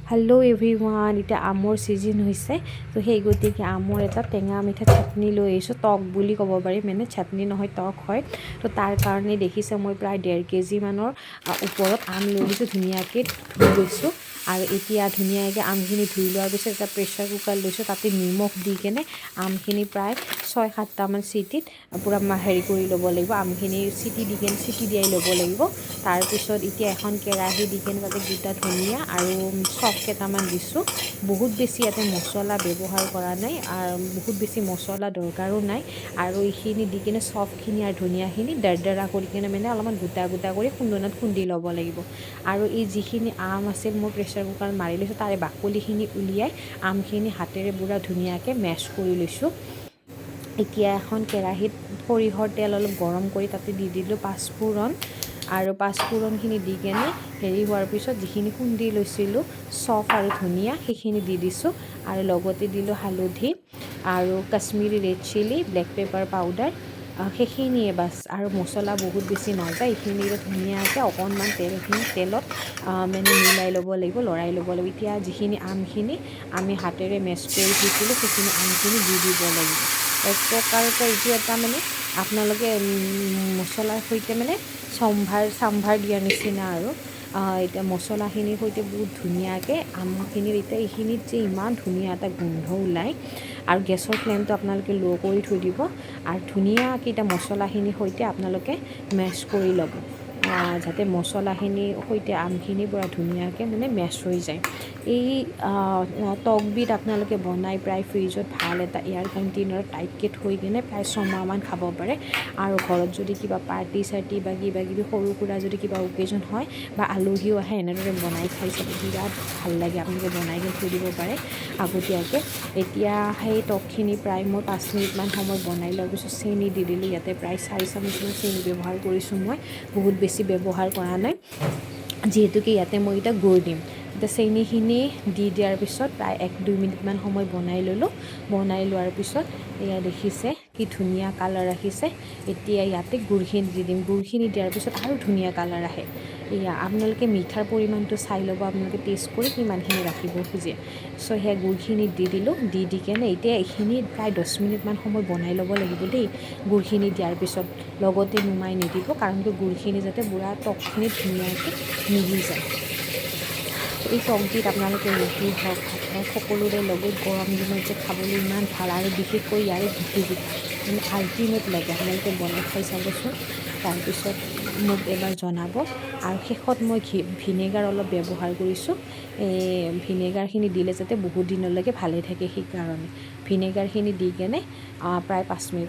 Hello' everyone, এতিয়া আমৰ season হৈছে, তো সেই গতিকে আমৰ এটা টেঙা মিঠা চাটনি লৈ আহিছোঁ। টক বুলি ক'ব পাৰি, মানে চাটনি নহয়, টক হয়। তো তাৰ কাৰণে দেখিছে মই প্ৰায় 1.5 কেজি মানৰ ওপৰত আম লৈ লৈছোঁ, ধুনীয়াকৈ ধুই লৈছোঁ। আৰু এতিয়া ধুনীয়াকৈ আমখিনি ধুই লোৱাৰ পিছত এটা প্ৰেছাৰ কুকাৰ লৈছোঁ, তাতে নিমখ দি কেনে আমখিনি প্ৰায় 6-7টামান চিটিত পূৰা হেৰি কৰি ল'ব লাগিব। আমখিনি চিটি দি কেনে চিটি দিয়াই ল'ব লাগিব। তাৰপিছত এতিয়া এখন কেৰাহী দি কেনে তাতে গোটা ধনিয়া আৰু চফ কেইটামান দিছোঁ। বহুত বেছি ইয়াতে মছলা ব্যৱহাৰ কৰা নাই, আৰু বহুত বেছি মছলা দৰকাৰো নাই। আৰু এইখিনি দি কিনে চফখিনি আৰু ধনিয়াখিনি দৰদৰা কৰি কিনে মানে অলপমান গোটা গোটা কৰি খুন্দনাত খুন্দি ল'ব লাগিব। আৰু এই যিখিনি আম আছিল মোৰ প্ৰেছাৰ কুকাৰত মাৰি লৈছোঁ, তাৰে বাকলিখিনি উলিয়াই আমখিনি হাতেৰে পূৰা ধুনীয়াকৈ মেছ কৰি লৈছোঁ। এতিয়া এখন কেৰাহীত সৰিয়হৰ তেল অলপ গৰম কৰি তাতে দি দিলোঁ পাঁচফোৰণ। আৰু পাঁচফোৰণখিনি দি কেনে হেৰি হোৱাৰ পিছত যিখিনি খুন্দি লৈছিলোঁ চফ আৰু ধনিয়া, সেইখিনি দি দিছোঁ। আৰু লগতে দিলোঁ হালধি আৰু Kashmiri red chilli, black pepper powder, সেইখিনিয়ে বাছ। আৰু মছলা বহুত বেছি নাযায়। এইখিনি ধুনীয়াকৈ অকণমান তেলত মানে মিলাই ল'ব লাগিব, লৰাই ল'ব লাগিব। এতিয়া যিখিনি আমখিনি আমি হাতেৰে মেছ কৰি থৈছিলোঁ, সেইখিনি আমখিনি দি দিব লাগিব। এক প্ৰকাৰতে এইটো এটা মানে আপোনালোকে মছলাৰ সৈতে মানে চাম্ভাৰ দিয়াৰ নিচিনা আৰু। এতিয়া মছলাখিনিৰ সৈতে বহুত ধুনীয়াকৈ আমখিনিৰ এতিয়া এইখিনিত যে ইমান ধুনীয়া এটা গোন্ধ ওলায়। আৰু গেছৰ ফ্লেমটো আপোনালোকে ল' কৰি থৈ দিব, আৰু ধুনীয়াকৈ এতিয়া মছলাখিনিৰ সৈতে আপোনালোকে মেছ কৰি ল'ব, যাতে মছলাখিনিৰ সৈতে আমখিনি পূৰা ধুনীয়াকৈ মানে মেছ হৈ যায়। এই টকবিধ আপোনালোকে বনাই প্ৰায় ফ্ৰিজত ভাল এটা এয়াৰ কণ্টেইনাৰত টাইটকৈ থৈ কিনে প্ৰায় 6 মাহমান খাব পাৰে। আৰু ঘৰত যদি কিবা পাৰ্টি চাৰ্টি বা কিবা কিবি সৰু সুৰা যদি কিবা অকেজন হয় বা আলহীও আহে, এনেদৰে বনাই খাই চাব, বিৰাট ভাল লাগে। আপোনালোকে বনাই কিনে থৈ দিব পাৰে আগতীয়াকৈ। এতিয়া সেই টকখিনি প্ৰায় মই 5 মিনিটমান সময় বনাই লোৱাৰ পিছত চেনি দি দিলোঁ। ইয়াতে প্ৰায় 4 চামুচমান চেনি ব্যৱহাৰ কৰিছোঁ মই, বহুত বেছি ব্যৱহাৰ কৰা নাই, যিহেতুকে ইয়াতে মই এতিয়া গুড় দিম। এতিয়া চেনিখিনি দি দিয়াৰ পিছত প্ৰায় 1-2 মিনিটমান সময় বনাই ল'লোঁ। বনাই লোৱাৰ পিছত এয়া দেখিছে কি ধুনীয়া কালাৰ আহিছে। এতিয়া ইয়াতে গুড়খিনি দি দিম। গুড়খিনি দিয়াৰ পিছত আৰু ধুনীয়া কালাৰ আহে। এয়া আপোনালোকে মিঠাৰ পৰিমাণটো চাই ল'ব, আপোনালোকে টেষ্ট কৰি কিমানখিনি ৰাখিব খোজে। চ' সেই গুড়খিনি দি দিলোঁ। দি কেনে এতিয়া এইখিনি প্ৰায় 10 মিনিটমান সময় বনাই ল'ব লাগিব দেই। গুড়খিনি দিয়াৰ পিছত লগতে নুমাই নিদিব, কাৰণ কি গুড়খিনি যাতে পূৰা টকখিনি ধুনীয়াকৈ মিলি যায়। এই টকবিধ আপোনালোকে ৰুটি হওক, ভাত হওক, সকলোৰে লগত গৰম দিনত যে খাবলৈ ইমান ভাল, আৰু বিশেষকৈ ইয়াৰে গুটিকেইটা মানে আল্টিমেট লাগে। আপোনালোকে বনাই খাই চাবচোন, তাৰপিছত মোক এবাৰ জনাব। আৰু শেষত মই ভিনেগাৰ অলপ ব্যৱহাৰ কৰিছোঁ। ভিনেগাৰখিনি দিলে যাতে বহুত দিনলৈকে ভালে থাকে, সেইকাৰণে ভিনেগাৰখিনি দি কেনে প্ৰায় 5 মিনিট